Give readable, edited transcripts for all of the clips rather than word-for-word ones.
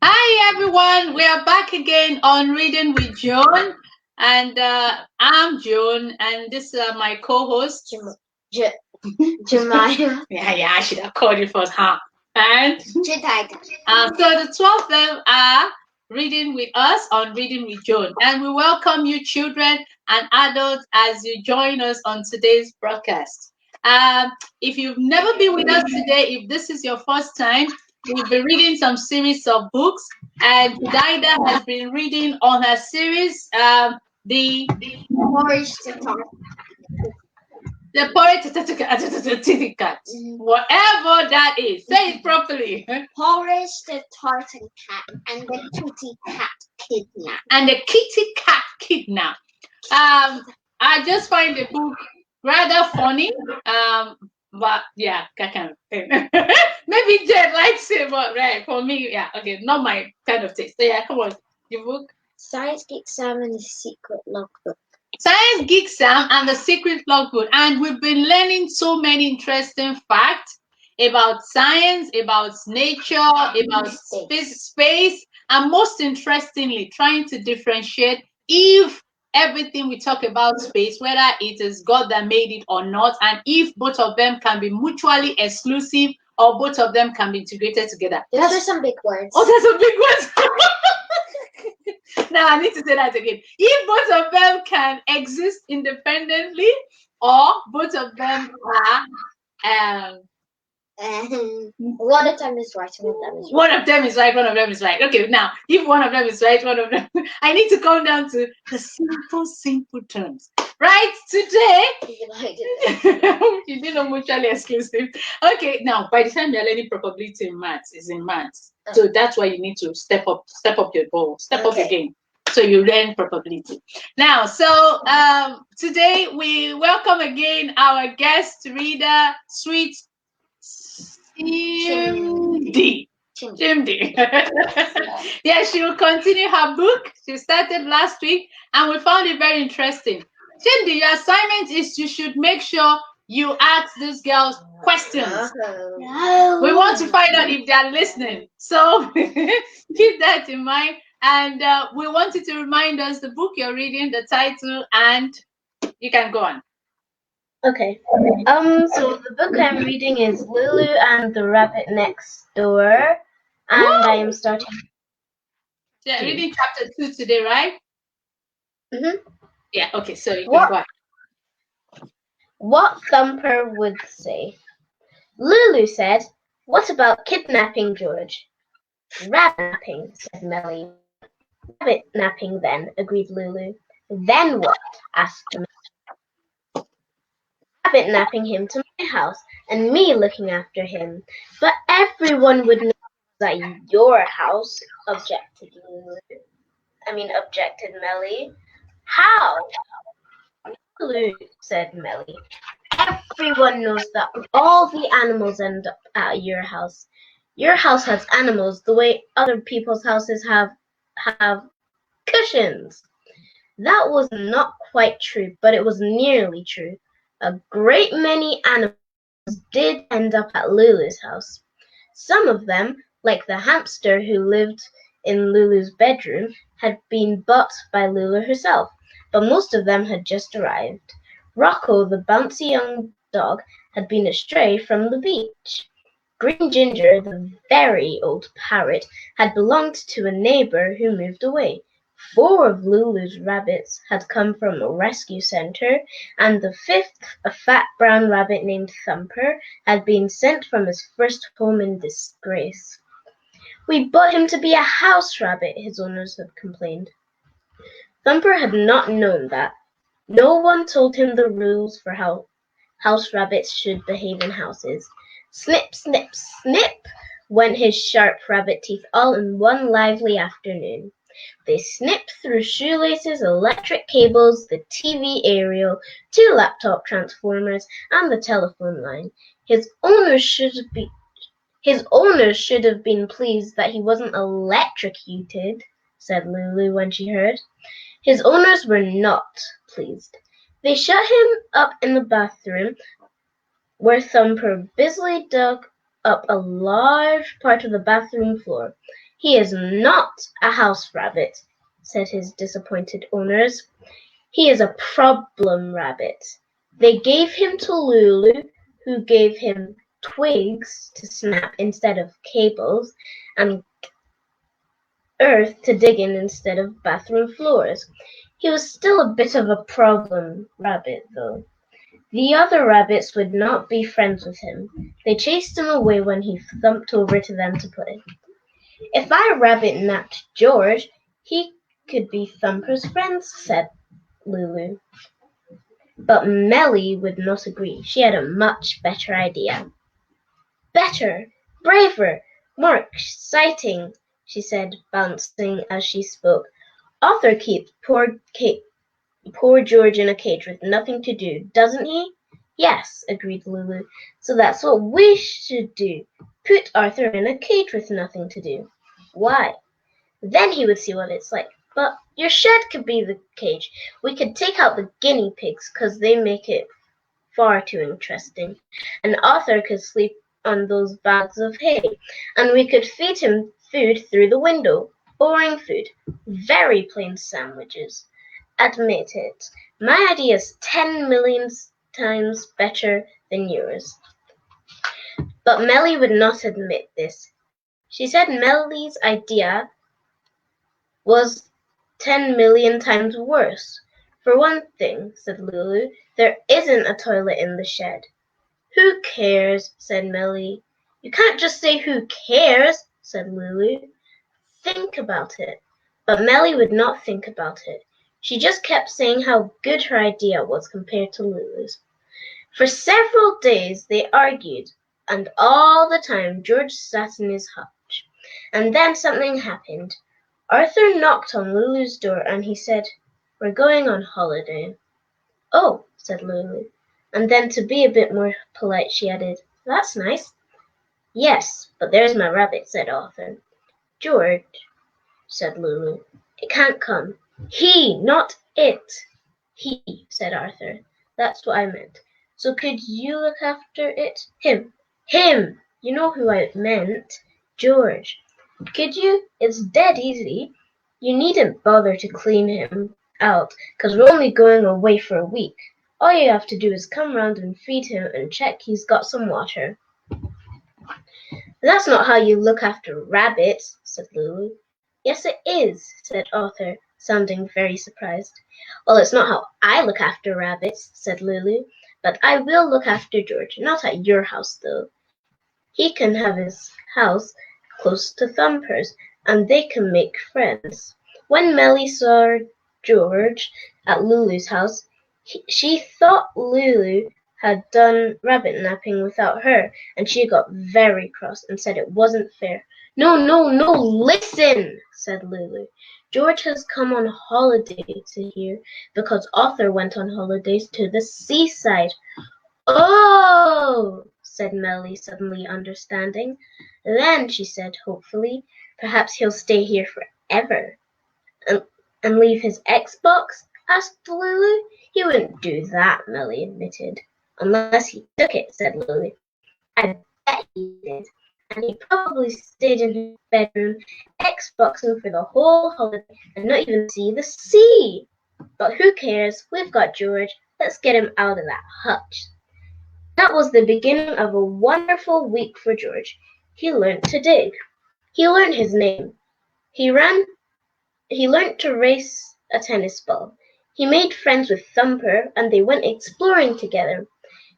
Hi everyone, we are back again on Reading with Joan, and I'm Joan, and this is my co-host. Jemima. Yeah, I should have called you first, huh? And Jedidah. so the 12 of them are reading with us on Reading with Joan, and we welcome you, children and adults, as you join us on today's broadcast. Um, if you've never been with us today, if this is your first time, we've been reading some series of books, and Dida has been reading on her series, the Porridge to talk. the porridge certificate, whatever that is. Say it properly. Porridge the tartan cat and the kitty cat kidnap. And the kitty cat kidnap. I just find the book rather funny. But yeah, that kind of thing. Maybe Jed likes it, but right for me, yeah, okay, not my kind of taste. So yeah, come on, your book. Science Geek Sam and the Secret Logbook. Science Geek Sam and the Secret Logbook. And we've been learning so many interesting facts about science, about nature, about space, and most interestingly, trying to differentiate if everything we talk about space, whether it is God that made it or not, and if both of them can be mutually exclusive or both of them can be integrated together. Those are some big words. Oh, there's some big words. Now I need to say that again. If both of them can exist independently, or both of them are one of them is right and one of them is one of them is right, one of them is right. Okay, now if one of them is right, one of them I need to come down to the simple terms. Right today, you did not mutually exclusive. Okay, now by the time you're learning probability in maths, is in maths. So that's why you need to step up your ball, step up your game. So you learn probability. Now, so today we welcome again our guest reader, sweet Chimdi. Chimdi. Yeah, she will continue her book. She started last week and we found it very interesting. Chimdi, your assignment is you should make sure you ask these girls questions. No. We want to find out if they are listening. So keep that in mind. And we wanted to remind us the book you're reading, the title, and you can go on. Okay. So the book I'm reading is Lulu and the Rabbit Next Door, and I am starting. Yeah, reading chapter 2 today, right? Yeah. Okay. So you can go on. What Thumper would say. Lulu said, "What about kidnapping George?" "Rabbit napping," said Melly. "Rabbit napping then," agreed Lulu. "Then what?" asked Millie. "Rabbit napping him to my house, and me looking after him. But everyone would know that your house," objected Melly. "How?" "Lulu," said Melly. "Everyone knows that all the animals end up at your house. Your house has animals the way other people's houses have cushions." That was not quite true, but it was nearly true. A great many animals did end up at Lulu's house. Some of them, like the hamster who lived in Lulu's bedroom, had been bought by Lulu herself, but most of them had just arrived. Rocco, the bouncy young dog, had been astray from the beach. Green Ginger, the very old parrot, had belonged to a neighbor who moved away. 4 of Lulu's rabbits had come from a rescue center, and the 5th, a fat brown rabbit named Thumper, had been sent from his first home in disgrace. "We bought him to be a house rabbit," his owners had complained. Thumper had not known that. No one told him the rules for how house rabbits should behave in houses. Snip, snip, snip went his sharp rabbit teeth all in one lively afternoon. They snipped through shoelaces, electric cables, the TV aerial, 2 laptop transformers, and the telephone line. His owners should have been pleased that he wasn't electrocuted, said Lulu when she heard. His owners were not pleased. They shut him up in the bathroom, where Thumper busily dug up a large part of the bathroom floor. "He is not a house rabbit," said his disappointed owners. "He is a problem rabbit." They gave him to Lulu, who gave him twigs to snap instead of cables, and earth to dig in instead of bathroom floors. He was still a bit of a problem rabbit, though. The other rabbits would not be friends with him. They chased him away when he thumped over to them to play. "If I rabbit napped George, he could be Thumper's friend," said Lulu. But Melly would not agree. She had a much better idea. "Better, braver, more exciting," she said, bouncing as she spoke. "Arthur keeps poor George in a cage with nothing to do, doesn't he?" "Yes," agreed Lulu. "So that's what we should do. Put Arthur in a cage with nothing to do." "Why?" "Then he would see what it's like. But your shed could be the cage. We could take out the guinea pigs, 'cause they make it far too interesting. And Arthur could sleep on those bags of hay. And we could feed him food through the window. Boring food. Very plain sandwiches. Admit it. My idea is 10 million times better than yours." But Melly would not admit this. She said Melly's idea was 10 million times worse. "For one thing," said Lulu, "there isn't a toilet in the shed." "Who cares?" said Melly. "You can't just say 'who cares,'" said Lulu. "Think about it." But Melly would not think about it. She just kept saying how good her idea was compared to Lulu's. For several days they argued, and all the time George sat in his hutch. And then something happened. Arthur knocked on Lulu's door and he said, "We're going on holiday." "Oh," said Lulu. And then to be a bit more polite she added, "That's nice." "Yes, but there's my rabbit," said Arthur. "George," said Lulu, "it can't come." "He, not it." "He," said Arthur. "That's what I meant. So could you look after it?" "Him." "Him! You know who I meant. George. Could you? It's dead easy. You needn't bother to clean him out, 'cause we're only going away for a week. All you have to do is come round and feed him and check he's got some water." "That's not how you look after rabbits," said Lulu. "Yes, it is," said Arthur, sounding very surprised. "Well, it's not how I look after rabbits," said Lulu, "but I will look after George. Not at your house, though. He can have his house close to Thumper's, and they can make friends." When Melly saw George at Lulu's house, she thought Lulu had done rabbit napping without her, and she got very cross and said it wasn't fair. "No, no, no, listen," said Lulu. "George has come on holiday to here because Arthur went on holidays to the seaside." "Oh," said Melly, suddenly understanding. "Then," she said hopefully, "perhaps he'll stay here forever." "And leave his Xbox?" asked Lulu. "He wouldn't do that," Melly admitted. "Unless he took it," said Lulu. "I bet he did. And he probably stayed in his bedroom, Xboxing for the whole holiday and not even see the sea. But who cares? We've got George. Let's get him out of that hutch." That was the beginning of a wonderful week for George. He learnt to dig. He learnt his name. He learnt to race a tennis ball. He made friends with Thumper and they went exploring together.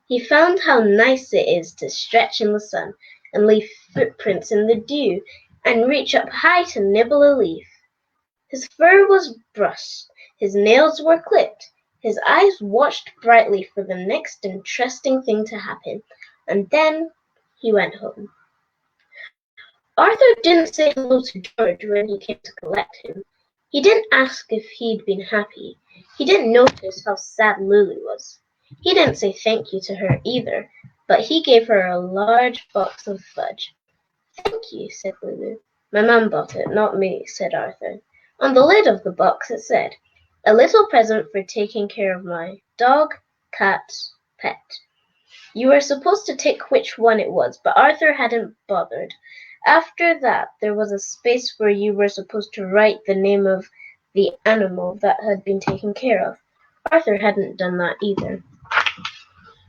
He found how nice it is to stretch in the sun and leave footprints in the dew and reach up high to nibble a leaf. His fur was brushed. His nails were clipped. His eyes watched brightly for the next interesting thing to happen, and then he went home. Arthur didn't say hello to George when he came to collect him. He didn't ask if he'd been happy. He didn't notice how sad Lulu was. He didn't say thank you to her either, but he gave her a large box of fudge. "Thank you," said Lulu. "My mum bought it, not me," said Arthur. On the lid of the box it said, "A little present for taking care of my dog, cat, pet." You were supposed to tick which one it was, but Arthur hadn't bothered. After that, there was a space where you were supposed to write the name of the animal that had been taken care of. Arthur hadn't done that either.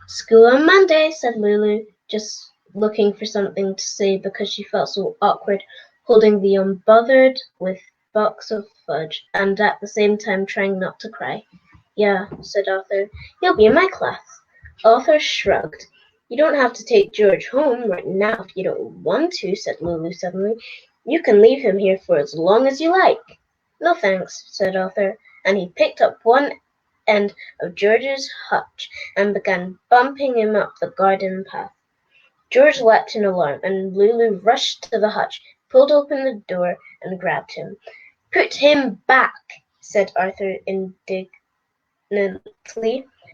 School on Monday, said Lulu, just looking for something to say because she felt so awkward holding the unbothered with box of fudge and at the same time trying not to cry. Yeah, said Arthur. You'll be in my class. Arthur shrugged. You don't have to take George home right now if you don't want to, said Lulu suddenly. You can leave him here for as long as you like. No thanks, said Arthur, and he picked up one end of George's hutch and began bumping him up the garden path. George leapt in alarm, and Lulu rushed to the hutch, pulled open the door, and grabbed him. Put him back, said Arthur indignantly.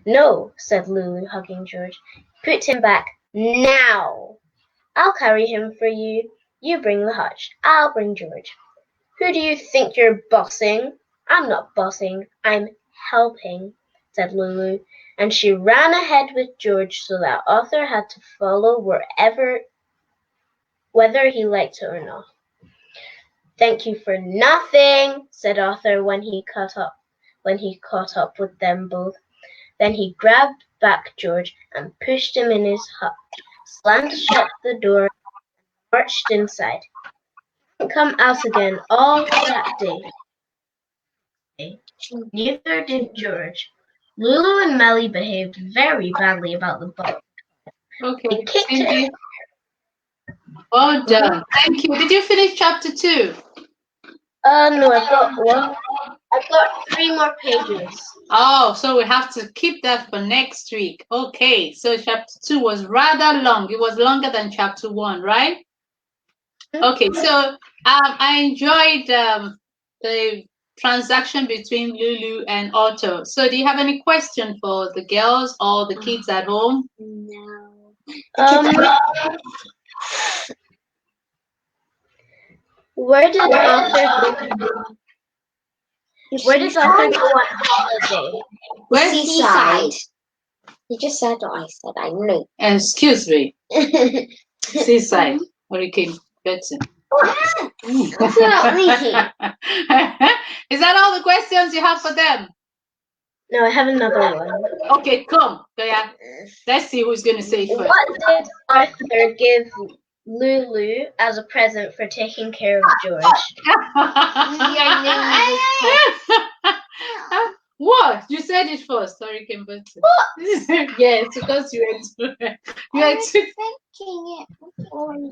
No, said Lulu, hugging George. Put him back now. I'll carry him for you. You bring the hutch. I'll bring George. Who do you think you're bossing? I'm not bossing. I'm helping, said Lulu, and she ran ahead with George so that Arthur had to follow whether he liked it or not. Thank you for nothing, said Arthur when he caught up with them both. Then he grabbed back George and pushed him in his hutch, slammed shut the door, and marched inside. He didn't come out again all that day. Neither did George. Lulu and Melly behaved very badly about the book. Okay, They kicked Chimdi. it. Well done. Thank you. Did you finish chapter 2? No, I've got 3 more pages. Oh, so we have to keep that for next week. Okay, so chapter 2 was rather long. It was longer than chapter 1, right? Okay, so I enjoyed the transaction between Lulu and Otto. So do you have any question for the girls or the kids at home? No. Where did Arthur go on holiday? Where's Seaside. You just said what I said. I knew. Excuse me. Seaside. Hurricane Betty. That's not me. Is that all the questions you have for them? No, I have another one. Okay, come. Yeah. Let's see who's going to say it first. What did Arthur give Lulu as a present for taking care of George? What? You said it first. Sorry, Kimberly. What? Yes, because you were thinking it.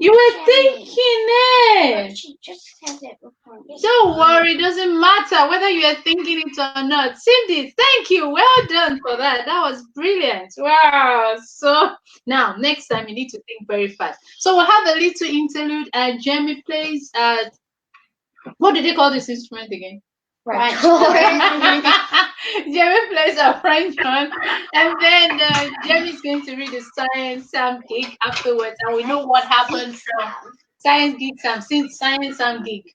You were thinking it. She just said it before. Don't worry, it doesn't matter whether you are thinking it or not. Cindy, thank you. Well done for that. That was brilliant. Wow. So now, next time, you need to think very fast. So we'll have a little interlude and Jamie plays, what do they call this instrument again? French. Jamie plays a French one, and then Jamie's going to read the Science Sam Geek afterwards, and we know what happened from Science Geek Sam. Since Science Sam Geek.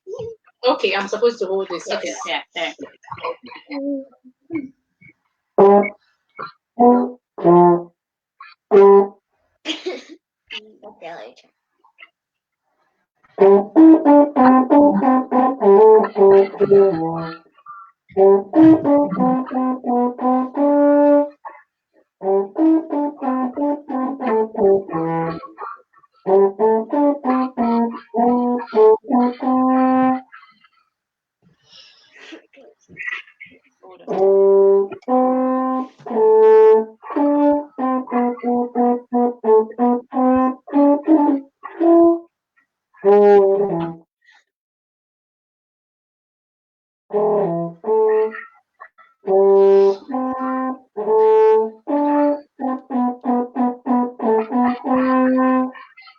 Okay, I'm supposed to hold this. Okay, yeah, there. Okay, later.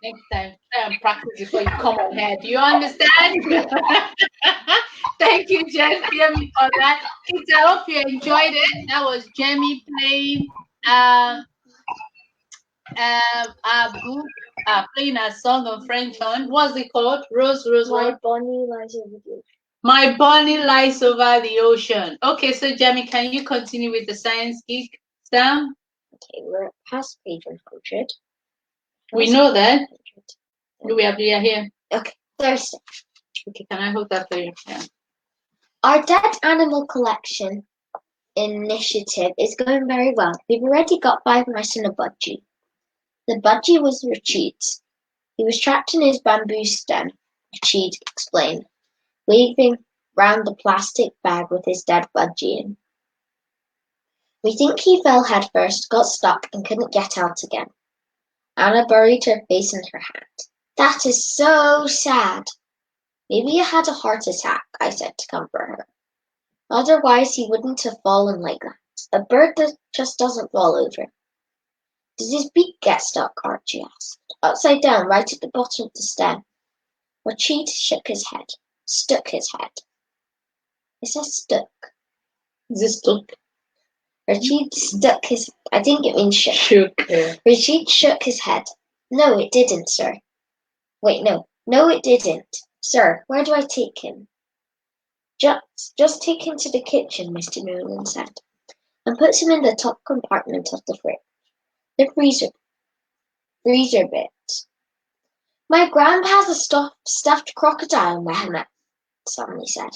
Next time, try and practice before you come on here. Do you understand? Thank you, Jamie, for that. Kids, I hope you enjoyed it. That was Jamie playing playing a song of French on. What's it called? Rose, My bunny lies over the ocean. My bunny lies over the ocean. Okay, so Jamie, can you continue with the Science Geek, Sam? Okay, we're past page 100. We know that. We are here. Okay, Thursday. Okay, can I hold that for you? Yeah. Our dead animal collection initiative is going very well. We've already got 5 mice and a budgie. The budgie was Rachid's. He was trapped in his bamboo stem, Rachid explained, waving round the plastic bag with his dead budgie in. We think he fell headfirst, got stuck, and couldn't get out again. Anna buried her face in her hand. That is so sad. Maybe he had a heart attack, I said to comfort her. Otherwise he wouldn't have fallen like that. A bird that just doesn't fall over. Does his beak get stuck? Archie asked. Upside down, right at the bottom of the stem. Rachid shook his head. Stuck his head. It says stuck. Is it stuck? Rachid stuck his head. I think it means shook. Shook. Yeah. Rachid shook his head. No, it didn't, sir. Wait, no. No, it didn't. Sir, where do I take him? Just take him to the kitchen, Mr. Nolan said, and put him in the top compartment of the fridge. The freezer bit. My grandpa has a stuffed crocodile, Mehmet suddenly said.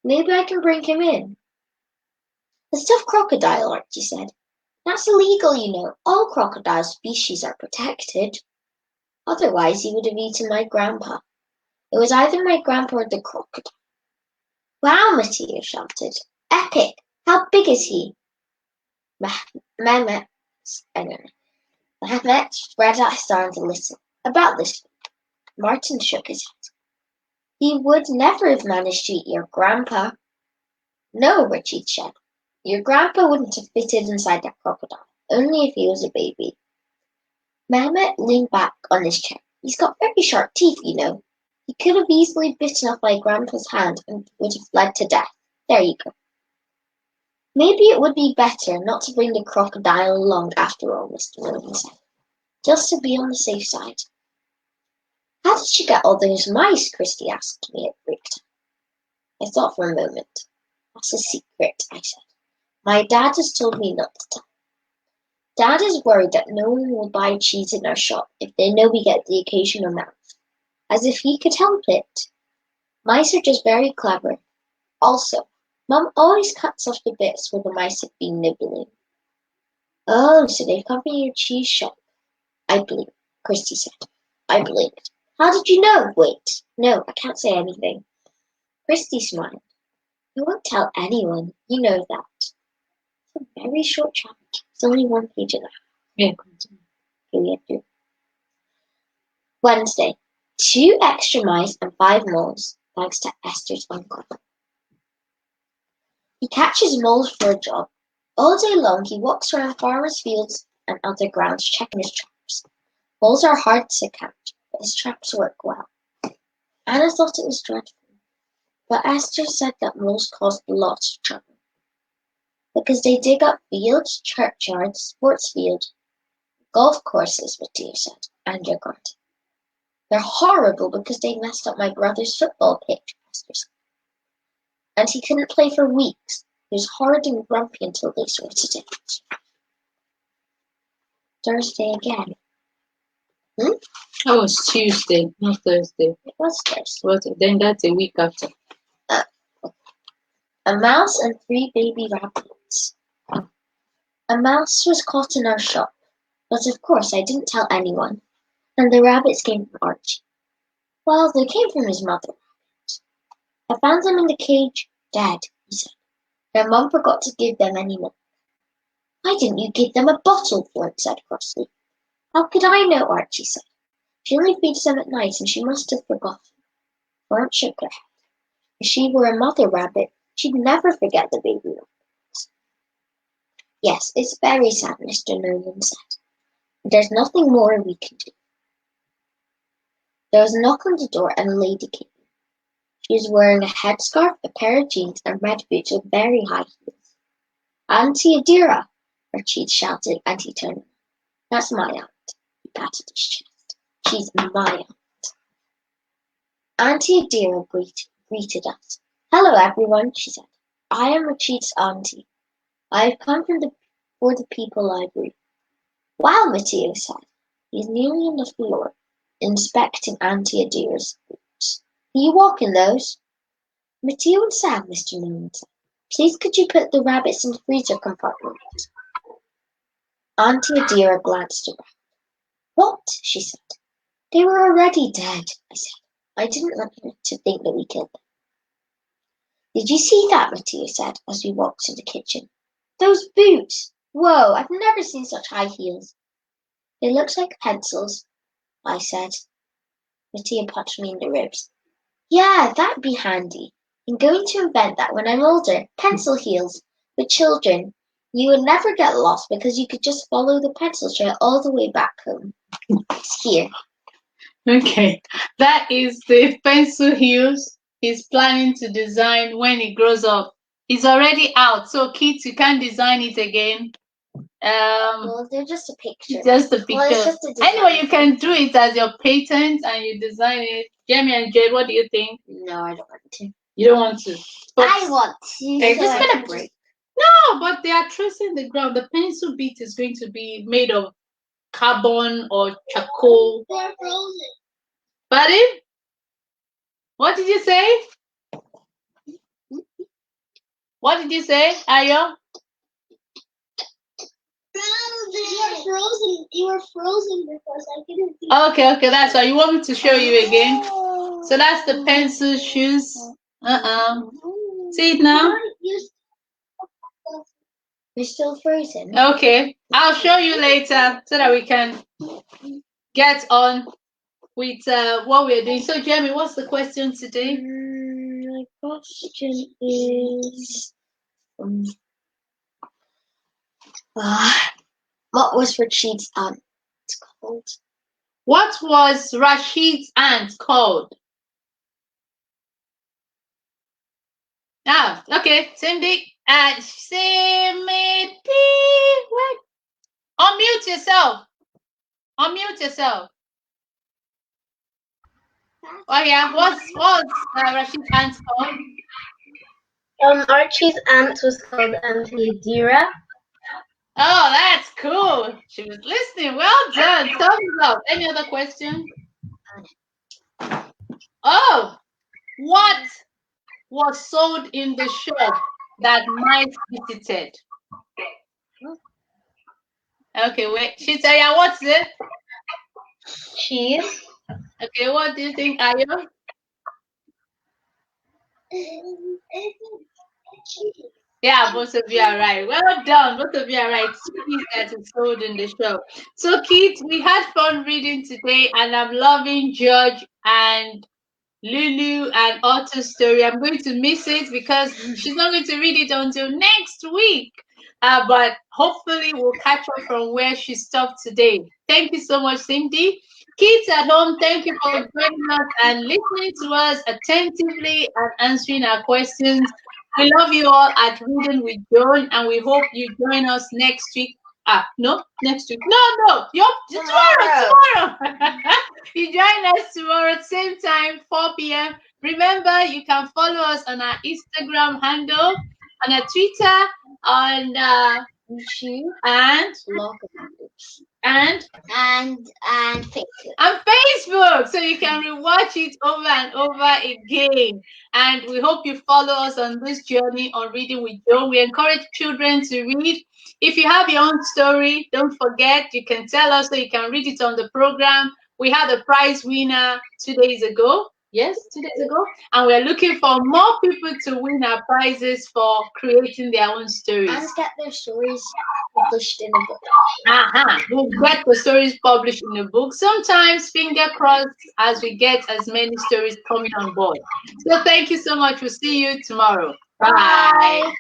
Maybe I can bring him in. A stuffed crocodile, Archie said. That's illegal, you know. All crocodile species are protected. Otherwise, he would have eaten my grandpa. It was either my grandpa or the crocodile. Wow, Mattia shouted. Epic! How big is he? Mehmet spread out his arms to listen. About this, Martin shook his head. He would never have managed to eat your grandpa. No, Richie said. Your grandpa wouldn't have fitted inside that crocodile, only if he was a baby. Mehmet leaned back on his chair. He's got very sharp teeth, you know. He could have easily bitten off my grandpa's hand and would have bled to death. There you go. Maybe it would be better not to bring the crocodile along after all, Mr. Nolan said. Just to be on the safe side. How did you get all those mice? Christy asked me at break time. I thought for a moment. That's a secret, I said. My dad has told me not to tell. Dad is worried that no one will buy cheese in our shop if they know we get the occasional mouse. As if he could help it. Mice are just very clever. Also, Mum always cuts off the bits where the mice have been nibbling. Oh, so they've come from your cheese shop. I believe it, Christy said. I believe it. How did you know? Wait. No, I can't say anything. Christy smiled. I won't tell anyone. You know that. It's a very short chapter. It's only 1 page and a half. Yeah. Okay, we have to. Wednesday. 2 extra mice and 5 moles, thanks to Esther's uncle. He catches moles for a job. All day long he walks around farmers' fields and other grounds checking his traps. Moles are hard to catch, but his traps work well. Anna thought it was dreadful, but Esther said that moles caused lots of trouble. Because they dig up fields, churchyards, sports fields, golf courses, Mattia said, and your garden. They're horrible because they messed up my brother's football pitch, Esther said. And he couldn't play for weeks. He was horrid and grumpy until they sorted it out. Thursday again. That was Tuesday, not Thursday. It was Thursday. What? Then that's a week after. A mouse and 3 baby rabbits. A mouse was caught in our shop, but of course I didn't tell anyone. And the rabbits came from Archie. Well, they came from his mother. I found them in the cage, dead, he said. Their mum forgot to give them any milk. Why didn't you give them a bottle? Florence said crossly. How could I know? Archie said. She only feeds them at night, and she must have forgotten. Florence shook her head. If she were a mother rabbit, she'd never forget the baby rabbits. Yes, it's very sad, Mr. Nolan said. There's nothing more we can do. There was a knock on the door, and a lady came in. She was wearing a headscarf, a pair of jeans, and red boots with very high heels. Auntie Adira, Rachid shouted, and he turned. That's my aunt. He patted his chest. She's my aunt. Auntie Adira greeted us. Hello, everyone, she said. I am Rachid's auntie. I have come from the for the People Library. Wow, Matteo said. He's nearly on the floor, inspecting Auntie Adira's boots. Can you walk in those? Matteo and Sam, Mr. Newman said. Please could you put the rabbits in the freezer compartment? Auntie Adira glanced around. What? She said. They were already dead, I said. I didn't want him to think that we killed them. Did you see that? Matteo said as we walked to the kitchen. Those boots! Whoa, I've never seen such high heels. They look like pencils, I said. Matteo punched me in the ribs. Yeah, that'd be handy. I'm going to invent that when I'm older. Pencil heels. With children, you would never get lost because you could just follow the pencil trail all the way back home. It's here. Okay, that is the pencil heels he's planning to design when he grows up. It's already out, so kids, you can't design it again. Well, they're just a picture. Just a picture. Well, it's just a design. Anyway, you can do it as your patent and you design it. Jamie and Jade, what do you think? No, I don't want to. You don't want to. But I want to. It's so gonna break. No, but they are tracing the ground. The pencil bit is going to be made of carbon or charcoal. They're frozen. Buddy? What did you say? What did you say, Ayo? Frozen. You were frozen because I couldn't see. Okay, that's why. You want me to show you again? So that's the pencil shoes. See it now? You're still frozen. Okay, I'll show you later so that we can get on with what we're doing. So, Jamie, what's the question today? My question is, what was Rashid's aunt called? What was Rashid's aunt called? Ah, okay, Chimdi. Chimdi. What? Unmute yourself. Unmute yourself. Oh yeah, what's Rashid's aunt called? Archie's aunt was called Auntie Adira. Oh, that's cool. She was listening. Well done. Thumbs up. Any other question? Oh, what was sold in the shop that Mike visited? Okay, wait. Shitaya, what's it? Cheese. Okay, what do you think, Ayo? Yeah, both of you are right. Well done. Both of you are right. Cheese that is sold in the shop. So, kids, we had fun reading today, and I'm loving George and Lulu and Otto's story. I'm going to miss it because she's not going to read it until next week. But hopefully we'll catch up from where she stopped today. Thank you so much, Cindy. Kids at home, thank you for joining us and listening to us attentively and answering our questions. We love you all at Reading with Joan, and we hope you join us next week. No, next week. No, tomorrow. You join us tomorrow, same time, 4 p.m. Remember, you can follow us on our Instagram handle, on our Twitter, on YouTube, and Facebook. On Facebook, so you can rewatch it over and over again. And we hope you follow us on this journey on Reading with Joan. We encourage children to read. If you have your own story, don't forget, you can tell us so you can read it on the program. We had a prize winner 2 days ago. Yes, 2 days ago. And we're looking for more people to win our prizes for creating their own stories. And get their stories published in a book. We'll get the stories published in a book. Sometimes, finger crossed, as we get as many stories coming on board. So thank you so much. We'll see you tomorrow. Bye.